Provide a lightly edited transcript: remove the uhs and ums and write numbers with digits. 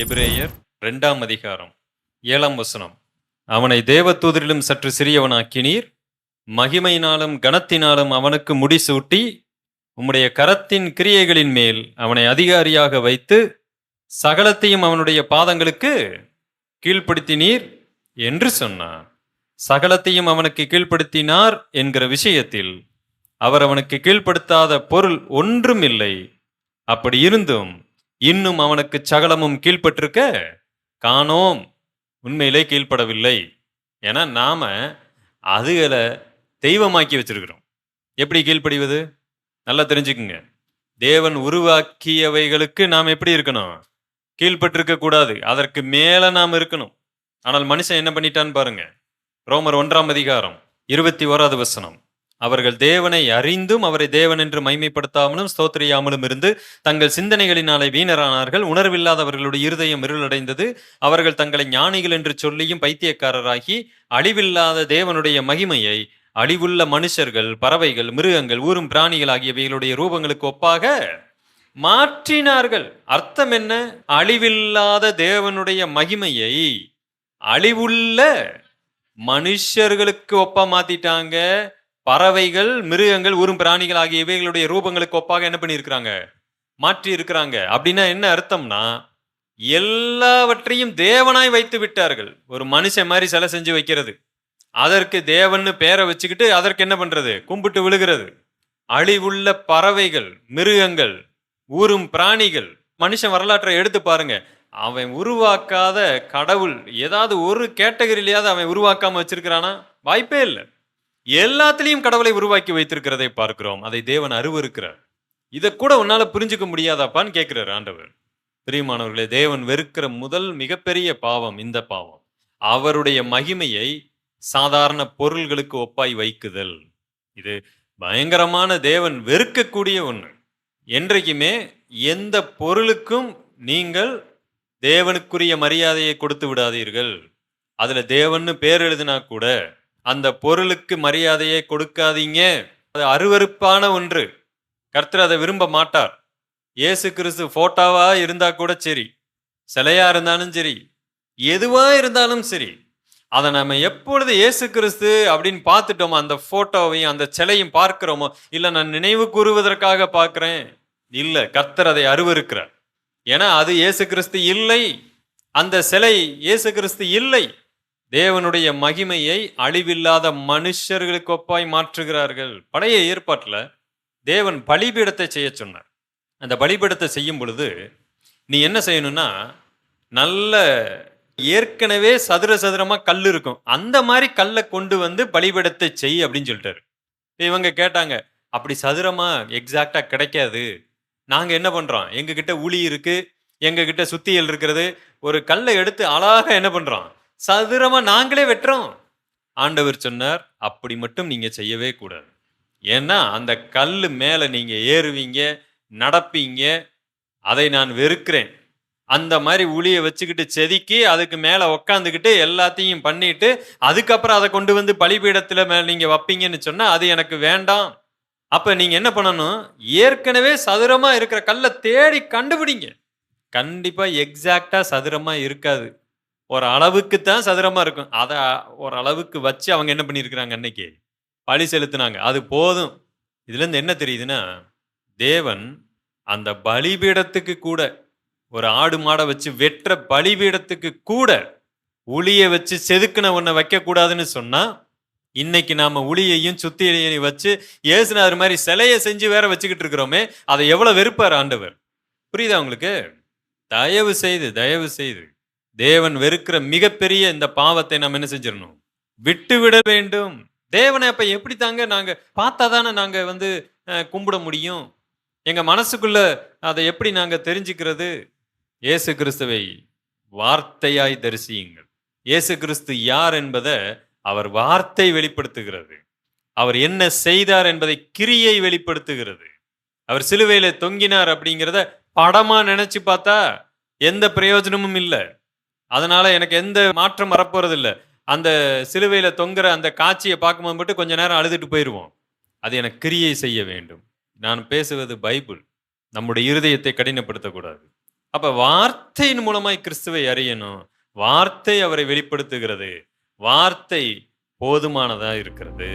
எபிரேயர் 2ஆம் அதிகாரம் 7ஆம் வசனம். அவனை தேவதூதரிலும் சற்று சிறியவனாக்கினீர், மகிமையினாலும் கனத்தினாலும் அவனுக்கு முடிசூட்டி உம்முடைய கரத்தின் கிரியைகளின் மேல் அவனை அதிகாரியாக வைத்து சகலத்தையும் அவனுடைய பாதங்களுக்கு கீழ்ப்படுத்தினீர் என்று சொன்னார். சகலத்தையும் அவனுக்கு கீழ்ப்படுத்தினார் என்கிற விஷயத்தில் அவர் அவனுக்கு கீழ்ப்படுத்தாத பொருள் ஒன்றும் இல்லை. அப்படி இருந்தும் இன்னும் அவனுக்கு சகலமும் கீழ்ப்பட்டிருக்க காணோம். உண்மையிலே கீழ்ப்படவில்லை. ஏன்னா நாம அதுகளை தெய்வமாக்கி வச்சிருக்கிறோம். எப்படி கீழ்ப்படிவது? நல்லா தெரிஞ்சுக்குங்க. தேவன் உருவாக்கியவைகளுக்கு நாம் எப்படி இருக்கணும்? கீழ்ப்பட்டிருக்க கூடாது. அதற்கு மேல நாம் இருக்கணும். ஆனால் மனுஷன் என்ன பண்ணிட்டான்னு பாருங்க. ரோமர் 1ஆம் அதிகாரம் 21வது வசனம். அவர்கள் தேவனை அறிந்தும் அவரை தேவன் என்று மைமைப்படுத்தாமலும் ஸ்தோத்திரியாமலும் இருந்து தங்கள் சிந்தனைகளினாலே வீணரானார்கள். உணர்வில்லாதவர்களுடைய இருதயம் இருளடைந்தது. அவர்கள் தங்களை ஞானிகள் என்று சொல்லியும் பைத்தியக்காரராகி அழிவில்லாத தேவனுடைய மகிமையை அழிவுள்ள மனுஷர்கள், பறவைகள், மிருகங்கள், ஊரும் பிராணிகள் ஆகியவைகளுடைய ரூபங்களுக்கு ஒப்பாக மாற்றினார்கள். அர்த்தம் என்ன? அழிவில்லாத தேவனுடைய மகிமையை அழிவுள்ள மனுஷர்களுக்கு ஒப்பா மாத்திட்டாங்க. பறவைகள், மிருகங்கள், ஊரும் பிராணிகள் ஆகிய இவைகளுடைய ரூபங்களுக்கு ஒப்பாக என்ன பண்ணியிருக்கிறாங்க? மாற்றி இருக்கிறாங்க. அப்படின்னா என்ன அர்த்தம்னா, எல்லாவற்றையும் தேவனாய் வைத்து விட்டார்கள். ஒரு மனுஷன் மாதிரி சிலை செஞ்சு வைக்கிறது, அதற்கு தேவன்னு பேரை வச்சுக்கிட்டு அதற்கு என்ன பண்றது? கும்பிட்டு விழுகிறது. அழிவுள்ள பறவைகள், மிருகங்கள், ஊரும் பிராணிகள். மனுஷன் வரலாற்றை எடுத்து பாருங்க. அவன் உருவாக்காத கடவுள் ஏதாவது ஒரு கேட்டகரியிலையாவது அவன் உருவாக்காம வச்சிருக்கிறானா? வாய்ப்பே இல்லை. எல்லாத்திலையும் கடவுளை உருவாக்கி வைத்திருக்கிறதை பார்க்கிறோம். அதை தேவன் அருவருக்கிறார். இதை கூட உன்னால புரிஞ்சுக்க முடியாதாப்பான்னு கேட்கிறார் ஆண்டவர். பிரியமானவர்களே, தேவன் வெறுக்கிற முதல் மிகப்பெரிய பாவம் இந்த பாவம். அவருடைய மகிமையை சாதாரண பொருள்களுக்கு ஒப்பாய் வைக்குதல். இது பயங்கரமான, தேவன் வெறுக்கக்கூடிய ஒன்று. என்றைக்குமே எந்த பொருளுக்கும் நீங்கள் தேவனுக்குரிய மரியாதையை கொடுத்து விடாதீர்கள். அதுல தேவன்னு பேர் எழுதினா கூட அந்த பொருளுக்கு மரியாதையை கொடுக்காதீங்க. அது அருவருப்பான ஒன்று. கர்த்தர் அதை விரும்ப மாட்டார். இயேசு கிறிஸ்து போட்டோவா இருந்தா கூட சரி, சிலையா இருந்தாலும் சரி, எதுவா இருந்தாலும் சரி, அதை நம்ம எப்பொழுது இயேசு கிறிஸ்து அப்படின்னு பார்த்துட்டோமோ, அந்த போட்டோவையும் அந்த சிலையும் பார்க்கிறோமோ, இல்லை நான் நினைவு கூறுவதற்காக பார்க்கிறேன், இல்லை, கர்த்தர் அதை அருவருக்கிறார். ஏன்னா அது இயேசு கிறிஸ்து இல்லை, அந்த சிலை இயேசு கிறிஸ்து இல்லை. தேவனுடைய மகிமையை அழிவில்லாத மனுஷர்களுக்கு ஒப்பாய் மாற்றுகிறார்கள். பழைய ஏற்பாட்டில் தேவன் பலிபீடத்தை செய்ய சொன்னார். அந்த பலிபீடத்தை செய்யும் பொழுது நீ என்ன செய்யணும்னா, நல்ல ஏற்கனவே சதுர சதுரமா கல் இருக்கும், அந்த மாதிரி கல்லை கொண்டு வந்து பலிபீடத்தை செய் அப்படின்னு சொல்லிட்டாரு. இவங்க கேட்டாங்க, அப்படி சதுரமா எக்ஸாக்டா கிடைக்காது, நாங்க என்ன பண்றோம், எங்க கிட்ட உளி இருக்கு, எங்க கிட்ட சுத்தியல் இருக்கிறது, ஒரு கல்லை எடுத்து அழகா என்ன பண்றோம், சதுரமா நாங்களே வெட்டுறோம். ஆண்டவர் சொன்னார், அப்படி மட்டும் நீங்க செய்யவே கூடாது. ஏன்னா அந்த கல்லு மேல நீங்க ஏறுவீங்க, நடப்பீங்க, அதை நான் வெறுக்கிறேன். அந்த மாதிரி உளியை வச்சுக்கிட்டு செதுக்கி அதுக்கு மேல உக்காந்துக்கிட்டு எல்லாத்தையும் பண்ணிட்டு அதுக்கப்புறம் அதை கொண்டு வந்து பலிபீடத்துல மேல நீங்க வைப்பீங்கன்னு சொன்னா அது எனக்கு வேண்டாம். அப்ப நீங்க என்ன பண்ணணும், ஏற்கனவே சதுரமா இருக்கிற கல்லை தேடி கண்டுபிடிங்க. கண்டிப்பா எக்ஸாக்டா சதுரமா இருக்காது, ஒரு அளவுக்கு தான் சதுரமா இருக்கும். அதை ஒரு அளவுக்கு வச்சு அவங்க என்ன பண்ணியிருக்கிறாங்க, அன்னைக்கு பலி செலுத்தினாங்க, அது போதும். இதுல இருந்து என்ன தெரியுதுன்னா, தேவன் அந்த பலிபீடத்துக்கு கூட, ஒரு ஆடு மாடை வச்சு வெற்ற பலிபீடத்துக்கு கூட உளிய வச்சு செதுக்குன ஒன்றை வைக்க கூடாதுன்னு சொன்னா, இன்னைக்கு நாம உளியையும் சுத்தியலையும் வச்சு ஏசுனார் மாதிரி சிலையை செஞ்சு வேற வச்சுக்கிட்டு இருக்கிறோமே, அதை எவ்வளவு வெறுப்பார் ஆண்டவர். புரியுதா உங்களுக்கு? தயவு செய்து தேவன் வெறுக்கிற மிகப்பெரிய இந்த பாவத்தை நாம் என்ன செஞ்சிடணும், விட்டு விட வேண்டும். தேவனை அப்ப எப்படி தாங்க நாங்க பார்த்தாதானே நாங்க கும்பிட முடியும்? எங்க மனசுக்குள்ள அதை எப்படி நாங்க தெரிஞ்சுக்கிறது? இயேசு கிறிஸ்துவை வார்த்தையாய் தரிசியுங்கள். இயேசு கிறிஸ்து யார் என்பதை அவர் வார்த்தை வெளிப்படுத்துகிறது. அவர் என்ன செய்தார் என்பதை கிரியை வெளிப்படுத்துகிறது. அவர் சிலுவையில தொங்கினார் அப்படிங்கிறத படமா நினைச்சு பார்த்தா எந்த பிரயோஜனமும் இல்லை. அதனால எனக்கு எந்த மாற்றம் வரப்போறது இல்லை. அந்த சிலுவையில தொங்குற அந்த காட்சியை பார்க்கும்போது மட்டும் கொஞ்ச நேரம் அழுதுட்டு போயிடுவோம். அது எனக்கு கிரியை செய்ய வேண்டும். நான் பேசுவது பைபிள். நம்முடைய இருதயத்தை கடினப்படுத்தக்கூடாது. அப்ப வார்த்தையின் மூலமாய் கிறிஸ்துவை அறியணும். வார்த்தை அவரை வெளிப்படுத்துகிறது. வார்த்தை போதுமானதா இருக்கிறது.